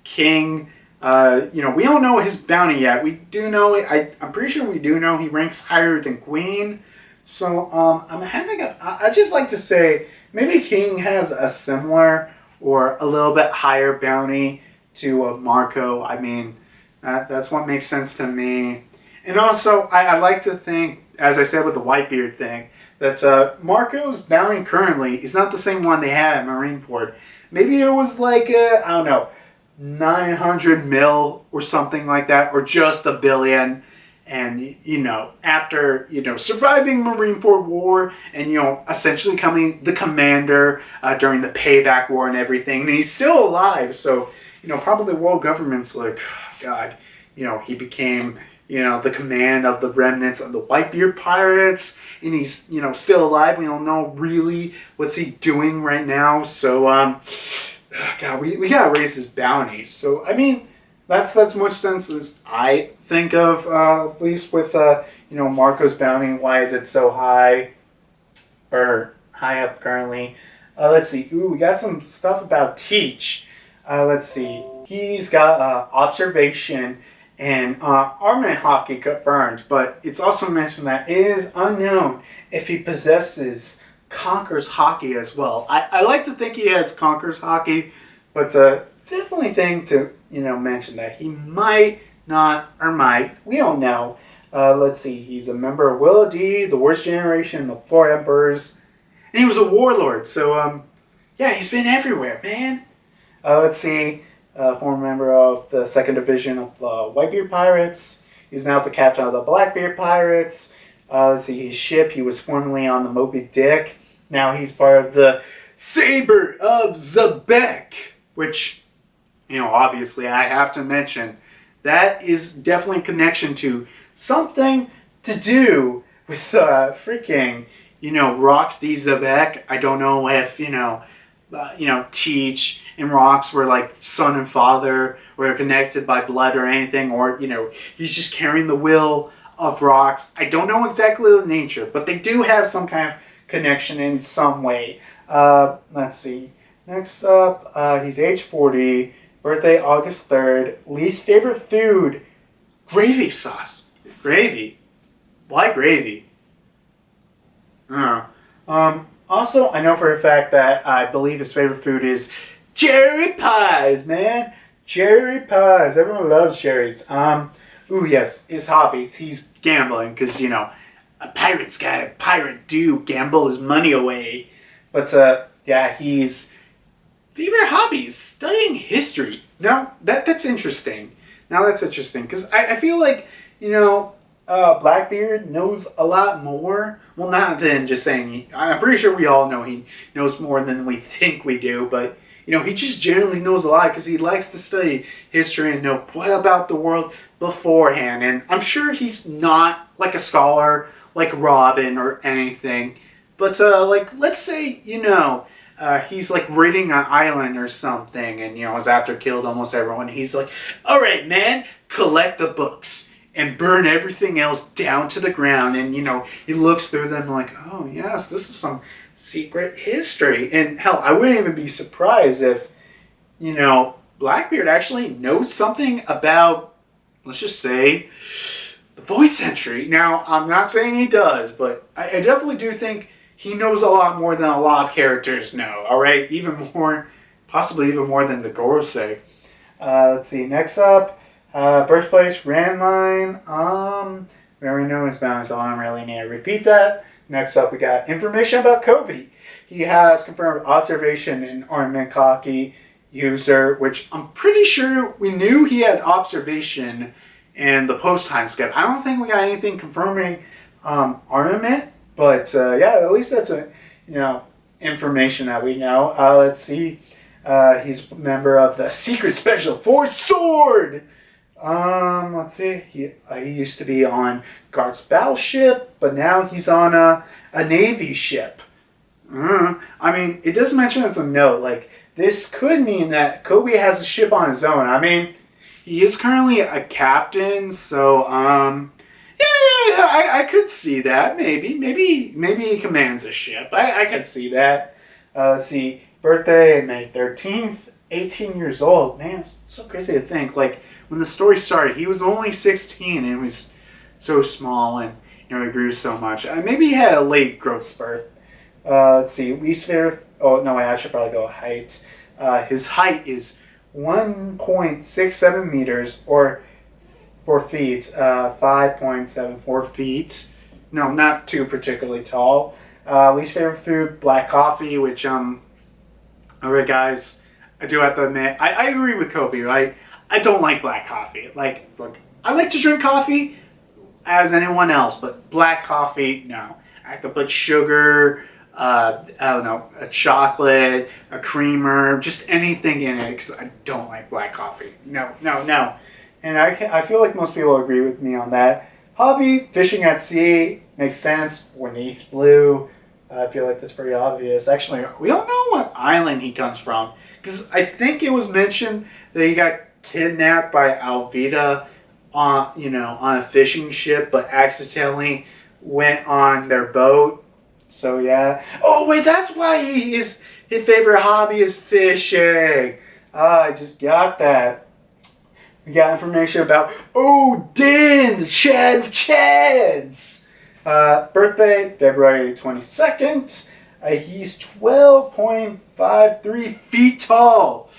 A: King, we don't know his bounty yet. We do know it. I'm pretty sure we do know he ranks higher than Queen. So I just like to say maybe King has a similar or a little bit higher bounty to Marco. I mean, that's what makes sense to me. And also, I like to think, as I said with the Whitebeard thing, that Marco's bounty currently is not the same one they had at Marineford. Maybe it was like, 900 mil or something like that, or just $1 billion. And, after, surviving Marineford War and, essentially becoming the commander during the Payback War and everything, and he's still alive. So, probably the world government's like, oh, God, he became, the command of the remnants of the Whitebeard pirates, and he's, still alive. We don't know really what's he doing right now. So, God, we gotta raise his bounty. So, I mean, that's much sense as I think of, at least with, Marco's bounty. Why is it so high, or high up currently? Let's see. Ooh, we got some stuff about Teach. Let's see. He's got observation and armament hockey confirmed, but it's also mentioned that it is unknown if he possesses Conqueror's hockey as well. I like to think he has Conqueror's hockey, but definitely think to mention that he might not or might. We don't know. Let's see. He's a member of Will D, the Worst Generation, the Four Emperors, and he was a warlord. So yeah, he's been everywhere, man. Let's see. Former member of the 2nd Division of the Whitebeard Pirates. He's now the captain of the Blackbeard Pirates. Let's see, his ship, he was formerly on the Moby Dick. Now he's part of the Saber of Zebek, which, obviously I have to mention, that is definitely a connection to something to do with freaking, Rox D. Zebek. I don't know if, Teach and Rox were like son and father, or connected by blood or anything, or, he's just carrying the will of Rox. I don't know exactly the nature, but they do have some kind of connection in some way. Let's see. Next up, he's age 40, birthday August 3rd, least favorite food, gravy sauce. Gravy. Why gravy? I don't know. Also, I know for a fact that I believe his favorite food is cherry pies, man. Cherry pies. Everyone loves cherries. Ooh, yes, his hobbies. He's gambling because, you know, a pirate's got a pirate do gamble his money away. But, yeah, he's favorite hobbies, studying history. No, that's interesting. Now that's interesting because I feel like, you know, Blackbeard knows a lot more. Well, not than just saying. I'm pretty sure we all know he knows more than we think we do. But, you know, he just generally knows a lot because he likes to study history and know what about the world beforehand. And I'm sure he's not like a scholar like Robin or anything. But, like, let's say, you know, he's like raiding an island or something and, you know, is after killed almost everyone. He's like, all right, man, collect the books and burn everything else down to the ground. And, you know, he looks through them like, oh, yes, this is some secret history. And, hell, I wouldn't even be surprised if, you know, Blackbeard actually knows something about, let's just say, the Void Century. Now, I'm not saying he does, but I definitely do think he knows a lot more than a lot of characters know, all right? Even more, possibly even more than the Gorosei. Let's see, next up, birthplace, Ranline. Very known as bound, so I don't really need to repeat that. Next up, we got information about Kobe. He has confirmed observation in armament Kaki user, which I'm pretty sure we knew he had observation in the post-time skip. I don't think we got anything confirming armament. But, yeah, at least that's information that we know. Let's see. He's a member of the Secret Special Force Sword. Let's see. He used to be on Guard's battleship, but now he's on a Navy ship. I mean, it does mention it's a note. Like, this could mean that Kobe has a ship on his own. I mean, he is currently a captain, so, yeah, I could see that. Maybe he commands a ship. I could see that. Let's see. Birthday, May 13th. 18 years old. Man, it's so crazy to think. Like, when the story started, he was only 16 and was so small and, you know, he grew so much. Maybe he had a late growth spurt. Let's see. Least favorite. Oh, no, I should probably go height. His height is 1.67 meters or 4 feet, 5.74 feet. No, not too particularly tall. Least favorite food, black coffee, which, alright guys, I do have to admit, I agree with Kobe, right? I don't like black coffee. Like, look, I like to drink coffee as anyone else, but black coffee, no. I have to put sugar, I don't know, a chocolate, a creamer, just anything in it, because I don't like black coffee. No. And I feel like most people agree with me on that. Hobby, fishing at sea, makes sense. When he's blue, I feel like that's pretty obvious. Actually, we don't know what island he comes from. Because I think it was mentioned that he got kidnapped by Alvida on a fishing ship, but accidentally went on their boat. So, yeah. Oh, wait, that's why his favorite hobby is fishing. I just got that. We got information about Odin, Chads. Birthday, February 22nd. He's 12.53 feet tall.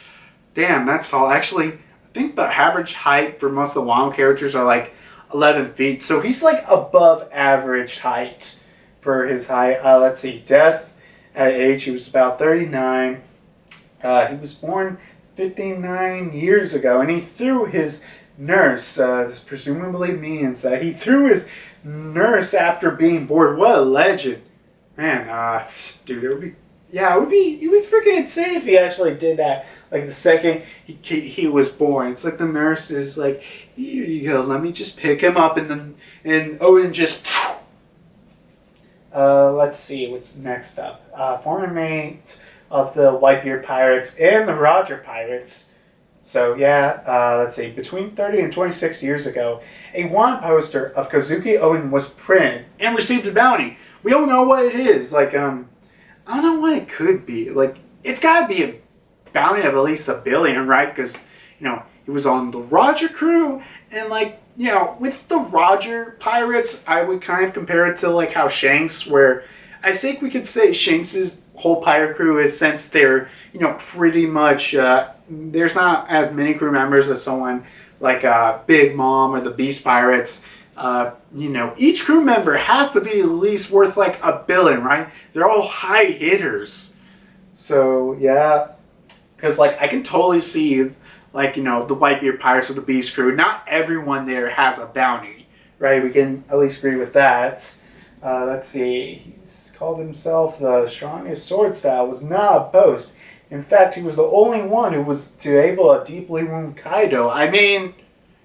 A: Damn, that's tall. Actually, I think the average height for most of the Wano characters are like 11 feet. So he's like above average height for his height. Let's see. Death at age, he was about 39. He was born 59 years ago, and he threw his nurse, this presumably means that he threw his nurse after being bored. What a legend. Man, dude, it would be freaking insane if he actually did that. Like, the second he was born, it's like the nurse is like, here you go, let me just pick him up, and Odin just, let's see, what's next up. Former mate of the Whitebeard Pirates and the Roger Pirates. So, yeah, let's see. Between 30 and 26 years ago, a wand poster of Kozuki Oden was printed and received a bounty. We don't know what it is. Like, I don't know what it could be. Like, it's got to be a bounty of at least 1 billion, right? Because, he was on the Roger crew, and like, with the Roger pirates, I would kind of compare it to like how Shanks, where I think we could say Shanks's whole pirate crew is, since they're, pretty much, there's not as many crew members as someone like Big Mom or the Beast Pirates. Each crew member has to be at least worth like 1 billion, right? They're all high hitters. So, yeah. Because, like, I can totally see, like, the Whitebeard Pirates or the Beast crew. Not everyone there has a bounty, right? We can at least agree with that. Let's see. He's called himself the strongest sword style. Was not a boast. In fact, he was the only one who was able to deeply wound Kaido. I mean,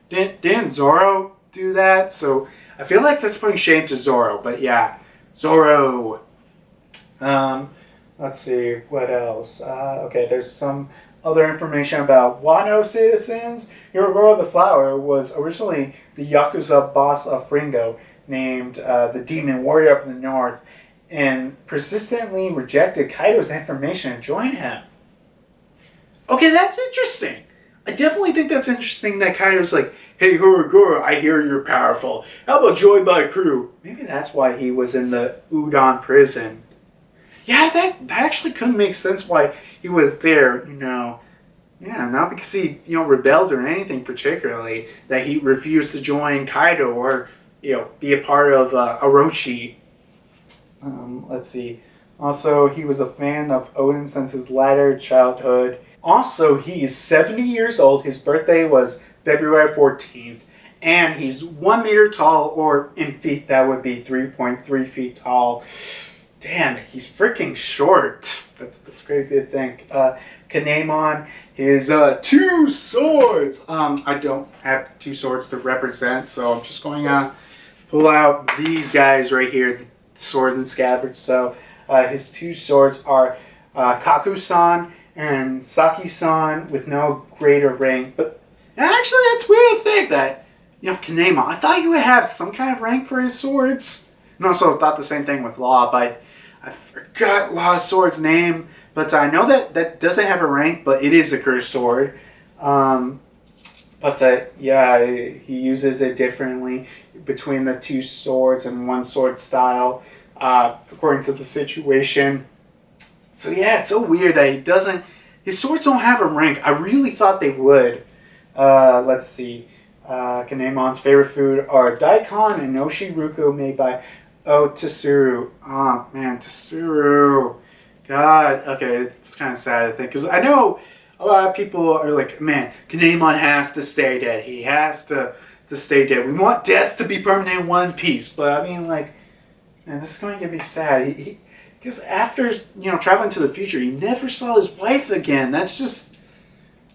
A: didn't Zoro do that? So I feel like that's putting shame to Zoro. But yeah, Zoro. Let's see, what else? Okay, there's some other information about Wano citizens. Hirogoro the Flower was originally the Yakuza boss of Fringo, named the Demon Warrior of the North, and persistently rejected Kaido's information and joined him. Okay, that's interesting. I definitely think that's interesting that Kaido's like, hey, Hirogoro, I hear you're powerful. How about join my crew? Maybe that's why he was in the Udon prison. Yeah, that actually could make sense why he was there, Yeah, not because he, rebelled or anything particularly, that he refused to join Kaido or, be a part of Orochi. Let's see. Also, he was a fan of Odin since his latter childhood. Also, he is 70 years old. His birthday was February 14th. And he's 1 meter tall, or in feet, that would be 3.3 feet tall. Damn, he's freaking short. That's crazy to think. Kinemon, his 2 swords. I don't have 2 swords to represent, so I'm just going to pull out these guys right here, the sword and scabbard. So his 2 swords are Kaku-san and Saki-san with no greater rank. But actually, that's weird to think that, Kinemon, I thought he would have some kind of rank for his swords. And also thought the same thing with Law, but I forgot Law's sword's name. But I know that doesn't have a rank, but it is a cursed sword. Yeah, he uses it differently between the 2 swords and 1 sword style, according to the situation. So yeah, it's so weird that his swords don't have a rank. I really thought they would. Let's see. Kinemon's favorite food are daikon and oshiruku made by Tsuru. Oh man, Tsuru. God, okay, it's kind of sad, I think, because I know a lot of people are like, man, Kinemon has to stay dead. He has to stay dead. We want death to be permanent in One Piece, but I mean, like, man, this is going to be sad. Because after, traveling to the future, he never saw his wife again. That's just,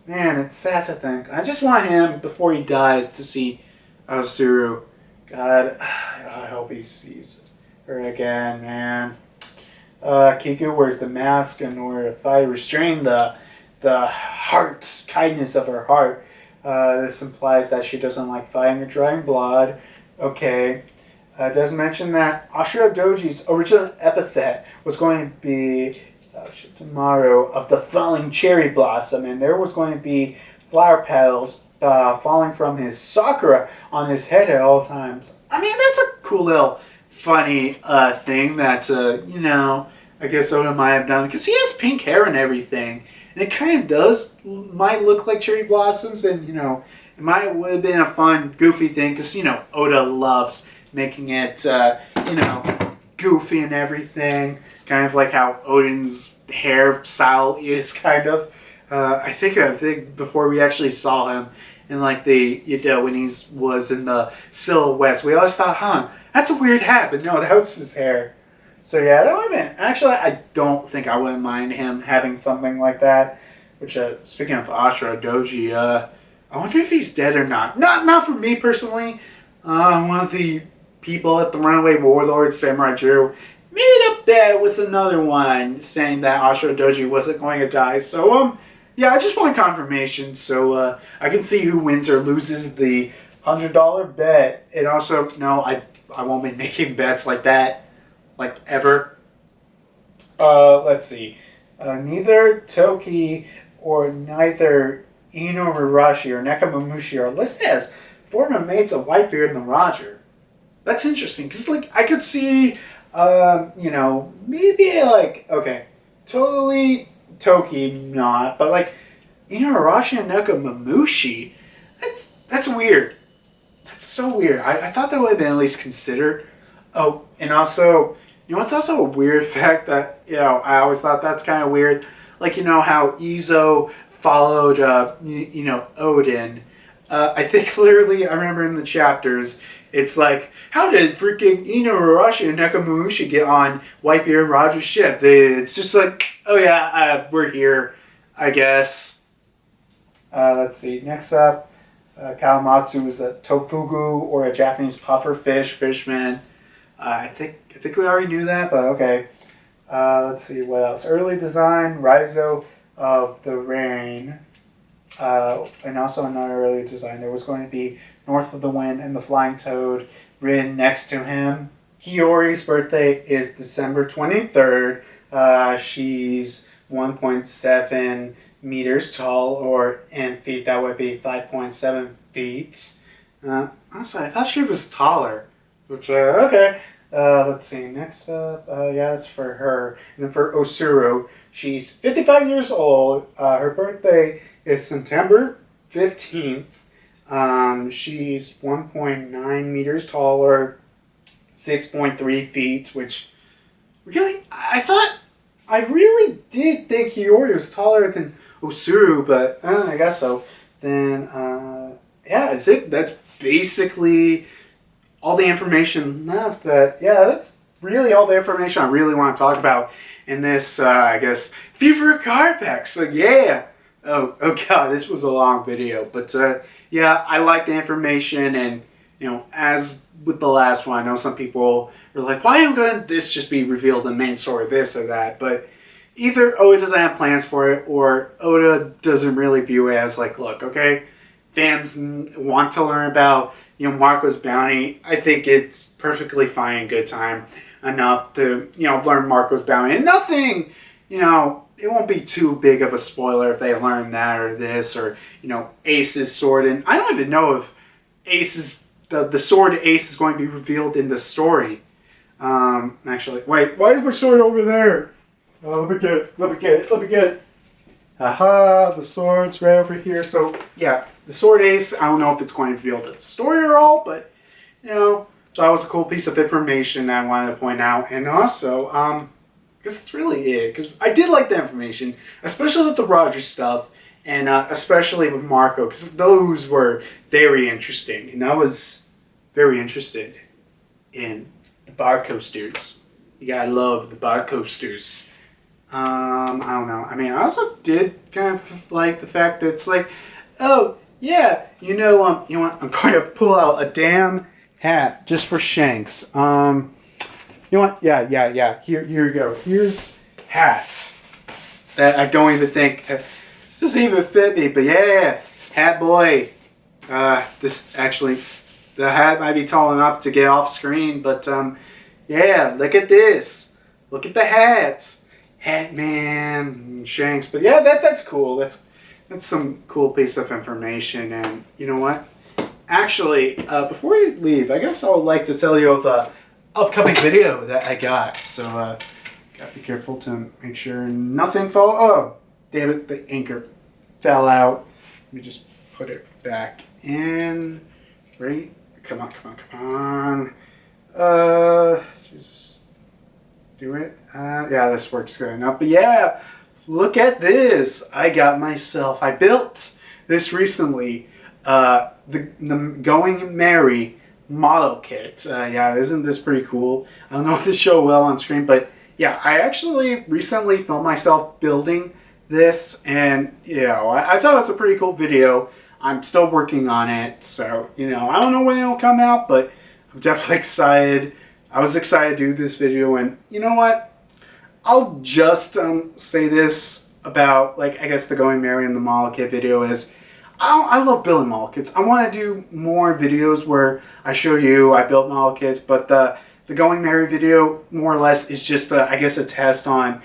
A: man, it's sad to think. I just want him, before he dies, to see Tsuru. God, I hope he sees her again, man. Kiku wears the mask in order to fight, restrain the kindness of her heart. This implies that she doesn't like fighting or drawing blood. Okay. It does mention that Ashura Doji's original epithet was going to be tomorrow of the falling cherry blossom, and there was going to be flower petals falling from his sakura on his head at all times. I mean, that's a cool little funny thing that, I guess Oda might have done, because he has pink hair and everything, and it kind of might look like cherry blossoms, and, it would have been a fun, goofy thing, because, Oda loves making it, goofy and everything, kind of like how Odin's hairstyle is, kind of. I think before we actually saw him in, like, when he was in the silhouettes, we always thought, that's a weird hat, but no, that was his hair. So yeah, that would have been, actually, I don't think I wouldn't mind him having something like that. Which, speaking of Ashura Doji, I wonder if he's dead or not. Not for me personally. One of the people at the Runaway Warlord, Samurai Drew, made a bet with another one saying that Ashura Doji wasn't going to die. So, yeah, I just want confirmation so I can see who wins or loses the $100 bet. And also, no, I won't be making bets like that, like, ever. Let's see.
B: Neither Toki or neither Ino Murashi or Nekamamushi are listed as former mates of Whitebeard and the Roger. That's interesting, because, like, I could see, you know, maybe, like, okay, totally Toki not, but, like, Ino Murashi and Nekamamushi, that's weird. That's so weird. I thought that would have been at least considered. Oh, and also, you know, it's also a weird fact that, you know, I always thought that's kind of weird. Like, you know, how Izo followed, you know, Odin. I think clearly, I remember in the chapters, it's like, how did freaking Ino Murashi and Nekamamushi get on Whitebeard and Roger's ship? It's just like, oh yeah, we're here, I guess. Let's see, next up, Kawamatsu is a tofugu, or a Japanese puffer fishman. I think we already knew that, but okay. Let's see, what else? Early design, Ryze of the Rain. And also another early design. There was going to be North of the Wind and the Flying Toad written next to him. Hiyori's birthday is December 23rd. She's 1.7 meters tall, or in feet, that would be 5.7 feet. Honestly, I thought she was taller. Which, okay. Let's see, next up, yeah, that's for her. And then for Osuru, she's 55 years old. Her birthday is September 15th. She's 1.9 meters taller, 6.3 feet, which, really, I really did think Hiyori was taller than Osuru, but I guess so. Then, yeah, I think that's basically all the information left. That's really all the information I really want to talk about in this, I guess, Vivre Card pack. So, yeah. Oh God, this was a long video. But, yeah, I like the information. And, you know, as with the last one, I know some people are like, why wouldn't this just be revealed in the main story, this or that? But either Oda doesn't have plans for it, or Oda doesn't really view it as like, look, okay, fans want to learn about, you know, Marco's bounty. I think it's perfectly fine and good time enough to, you know, learn Marco's bounty. And nothing, you know, it won't be too big of a spoiler if they learn that or this, or, you know, Ace's sword. And I don't even know if Ace's, the sword Ace is going to be revealed in the story. Actually, wait, why is my sword over there? Oh, let me get it. Haha, the sword's right over here. So, yeah, the sword Ace, I don't know if it's going to be revealed in the story at all, but, you know, so that was a cool piece of information that I wanted to point out. And also, I guess that's really it, because I did like the information, especially with the Roger stuff, and especially with Marco, because those were very interesting, and I was very interested in the bar coasters. You gotta love the bar coasters. I don't know. I mean, I also did kind of like the fact that it's like, oh, yeah, you know what? I'm going to pull out a damn hat just for Shanks. You know what? Yeah. Here you go. Here's hats that I don't even think this doesn't even fit me, but yeah, hat boy. This actually, the hat might be tall enough to get off screen, but yeah, look at this. Look at the hats. Hat Man, Shanks, but yeah, that's cool. That's some cool piece of information. And you know what? Actually, before we leave, I guess I would like to tell you of a upcoming video that I got. So, gotta be careful to make sure nothing fall. Oh, damn it! The anchor fell out. Let me just put it back in. Right? Come on. Jesus. Do it. Yeah, this works good enough. But yeah, look at this. I built this recently. The Going Merry model kit. Yeah, isn't this pretty cool? I don't know if this show well on screen, but yeah, I actually recently filmed myself building this, and you know, I thought it's a pretty cool video. I'm still working on it, so you know, I don't know when it'll come out, but I'm definitely excited. I was excited to do this video, and you know what? I'll just say this about, like, I guess the Going Merry and the model kit video is, I love building model kits. I want to do more videos where I show you I built model kits, but the the Going Merry video, more or less, is just, I guess, a test on,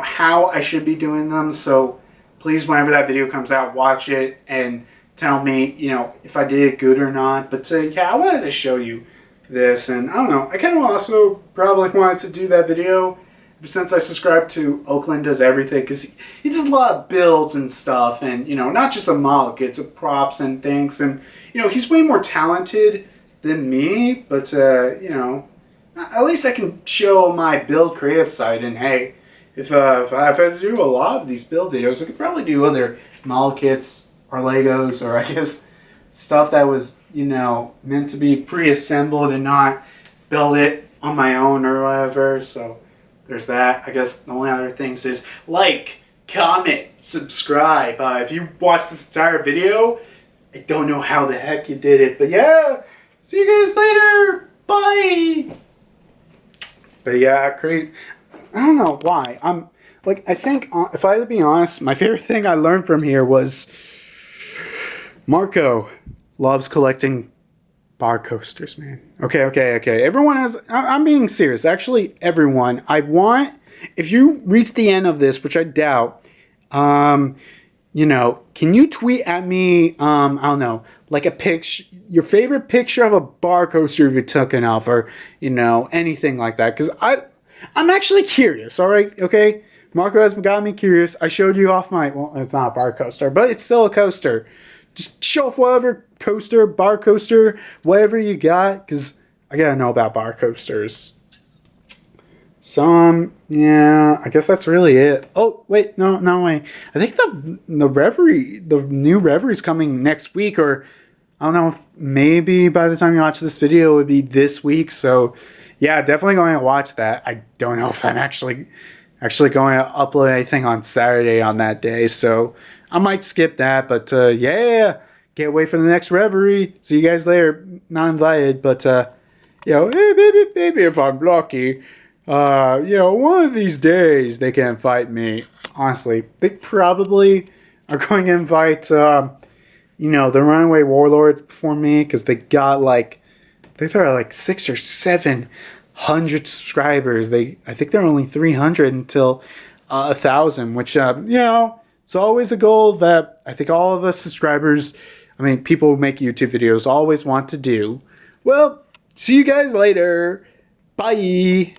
B: how I should be doing them. So please, whenever that video comes out, watch it and tell me, if I did good or not. But yeah, I wanted to show you this, and I don't know. I kind of also probably wanted to do that video since I subscribe to Oakland Does Everything, because he does a lot of builds and stuff, and not just a model kits, of props and things, and he's way more talented than me. But at least I can show my build creative side. And hey, if I had to do a lot of these build videos, I could probably do other model kits or Legos, or I guess stuff that was meant to be pre-assembled and not build it on my own or whatever. So there's that. I guess the only other things is like, comment, subscribe. If you watched this entire video, I don't know how the heck you did it, but yeah, see you guys later. Bye. But yeah, great. I don't know why. I think, if I had to be honest, my favorite thing I learned from here was Marco loves collecting bar coasters, man. Okay. Everyone has... I'm being serious. Actually, everyone. If you reach the end of this, which I doubt, can you tweet at me, I don't know, like a picture, your favorite picture of a bar coaster you took off, or, anything like that. Because I'm actually curious, all right? Okay? Marco has got me curious. I showed you off well, it's not a bar coaster, but it's still a coaster. Just show off whatever coaster, bar coaster, whatever you got, because I gotta know about bar coasters. So, yeah, I guess that's really it. Oh, wait, no, wait. I think the new Reverie's coming next week, or I don't know, if maybe by the time you watch this video, it would be this week. So, yeah, definitely going to watch that. I don't know if I'm actually going to upload anything on Saturday on that day, so I might skip that. But yeah, can't wait for the next Reverie. See you guys later. Not invited, but hey, baby, if I'm lucky, one of these days they can invite me. Honestly, they probably are going to invite the Runaway Warlords before me, because they got they've got 600 or 700 subscribers. I think they're only 300 until 1,000, which it's always a goal that I think all of us subscribers, people who make YouTube videos, always want to do. Well, see you guys later. Bye.